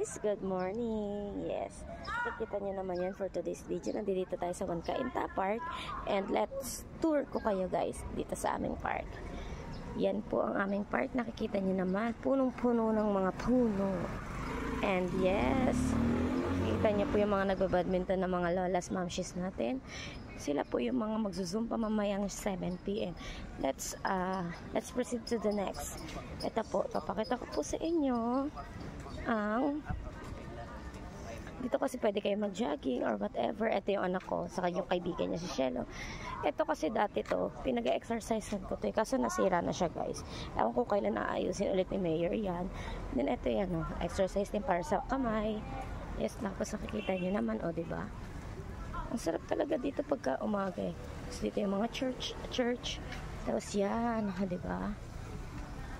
guys, good morning. Yes, nakikita nyo naman yan for today's video. Nandito tayo sa Cainta Park and let's tour ko kayo guys dito sa aming park. Yan po ang aming park. Nakikita nyo naman, punong-puno ng mga puno. And yes, nakikita nyo po yung mga nagbabadminton na mga lolas, mamshis natin. Sila po yung mga magzuzumpa mamayang 7 PM. Let's proceed to the next. Ito po, papakita ko po sa inyo ang dito kasi pwede kayo mag-jogging or whatever. Ito yung anak ko, saka yung kaibigan niya si Shelo. Ito kasi dati to, pinag-exercisean ko to, kaso nasira na siya guys. Ewan ko kailan naayusin ulit ni Mayor yan. Then ito yan, exercise din para sa kamay. Yes, tapos nakikita nyo naman, diba? Ang sarap talaga dito pagka umaga eh. Tapos dito yung mga church. Tapos yan, diba?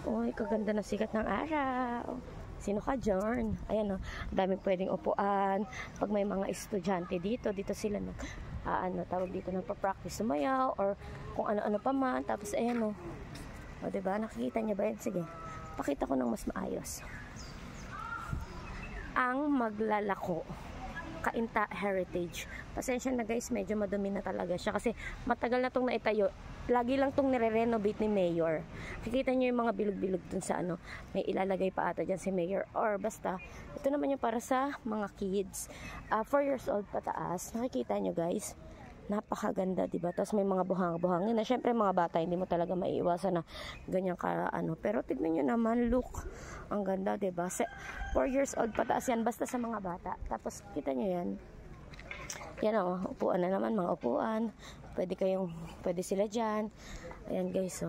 Uy, kaganda na sikat ng araw. Sino ka dyan? Ayan daming pwedeng upuan. Pag may mga estudyante dito sila tawag dito nagpa-practice sumayaw or kung ano-ano pa man. Tapos ayan diba? Nakikita niya ba yan? Sige, pakita ko ng mas maayos. Ang maglalako Cainta Heritage. Pasensya na guys, medyo madumi na talaga siya kasi matagal na tong naitayo. Lagi lang tong nire-renovate ni Mayor. Kikita nyo yung mga bilog-bilog dun sa may ilalagay pa ata dyan si Mayor. Or basta, ito naman yung para sa mga kids. 4 years old pataas. Nakikita nyo guys. Napakaganda, diba? Tapos may mga buhang-buhangin na. Syempre mga bata, hindi mo talaga maiiwasan na ganyan ka Pero tignan nyo naman, look. Ang ganda, diba? 4 years old pataas yan, basta sa mga bata. Tapos, kita nyo yan. Yan upuan na naman, mga upuan. Pwede sila dyan. Ayan guys,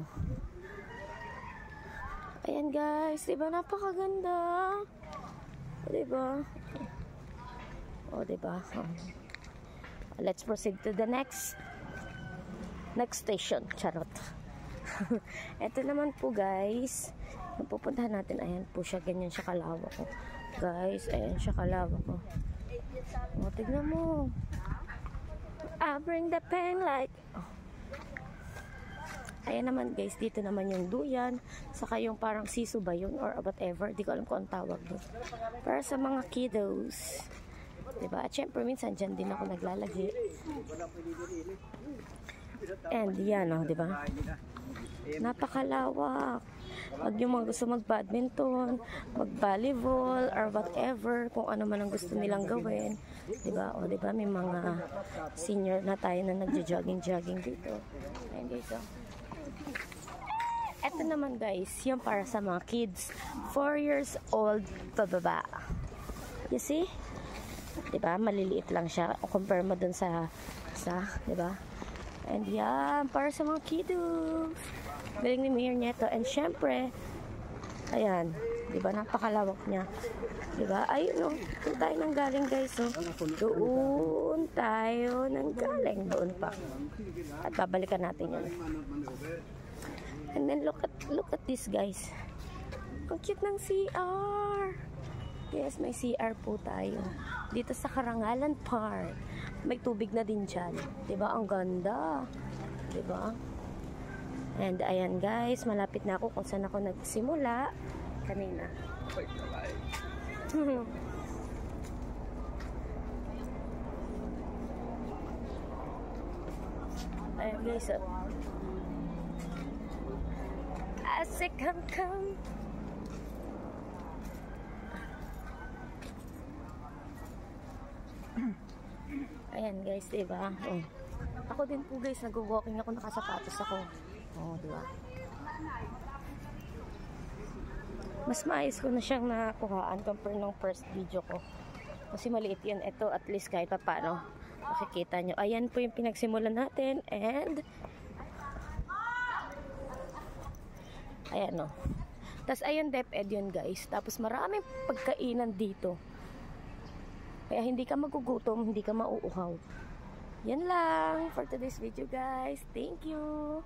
Ayan guys, diba? Napakaganda. Diba? Diba? Let's proceed to the next station. Charot. Ito naman po guys, pupuntahan natin. Ayan po siya, ganyan siya kalawak ko. Guys, ayan siya kalawak ko. Tignan mo. I bring the pen light. Ayan naman guys, dito naman yung duyan. Saka yung parang sisu ba yun or whatever. Di ko alam kung ang tawag doon. Para sa mga kiddos. Diba? At syempre minsan dyan din ako naglalagi. And yan diba? Napakalawak. Pag yung mga gusto mag-badminton, mag-volleyball, or whatever, kung ano man ang gusto nilang gawin. Diba? Diba? May mga senior na tayo na nagja-jogging dito. Ayan guys, Ito naman guys, yung para sa mga kids, 4 years old pababa. You see? Diba? Maliliit lang siya. Compare mo dun sa diba? And yan, para sa mga kiddos. Galing ni Mayor Nieto. And syempre, ayan, diba? Napakalawak niya. Diba? Ayun, doon tayo nang galing guys. Doon tayo nang galing. Doon pa. At babalikan natin yan. And then look at this guys. Ang cute ng CR. Yes, may CR po tayo. Dito sa Carangalan Park. May tubig na din dyan. Diba? Ang ganda. Diba? And ayan guys, malapit na ako kung saan ako nagsimula kanina. Ayan guys, I say come. Ayan guys, diba? Ako din po guys, nag-walking ako, nakasapatos ako. Diba? Mas maayos ko na siyang nakuhaan compare nung first video ko. Kasi maliit yan. Ito at least kahit pa paano makikita nyo. Ayan po yung pinagsimulan natin. And ayan Tapos ayun DepEd yun guys. Tapos maraming pagkainan dito. Kaya hindi ka magugutom, hindi ka mauuhaw. Yan lang for today's video guys. Thank you.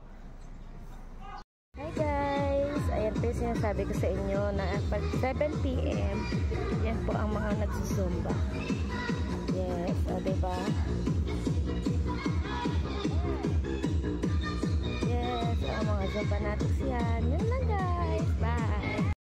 Hi guys. Ayan po yung sinasabi ko sa inyo na pag 7 PM, yan po ang mga nagsusumba. Yes, diba? Yes, ang mga zumba natin yan. Yan lang.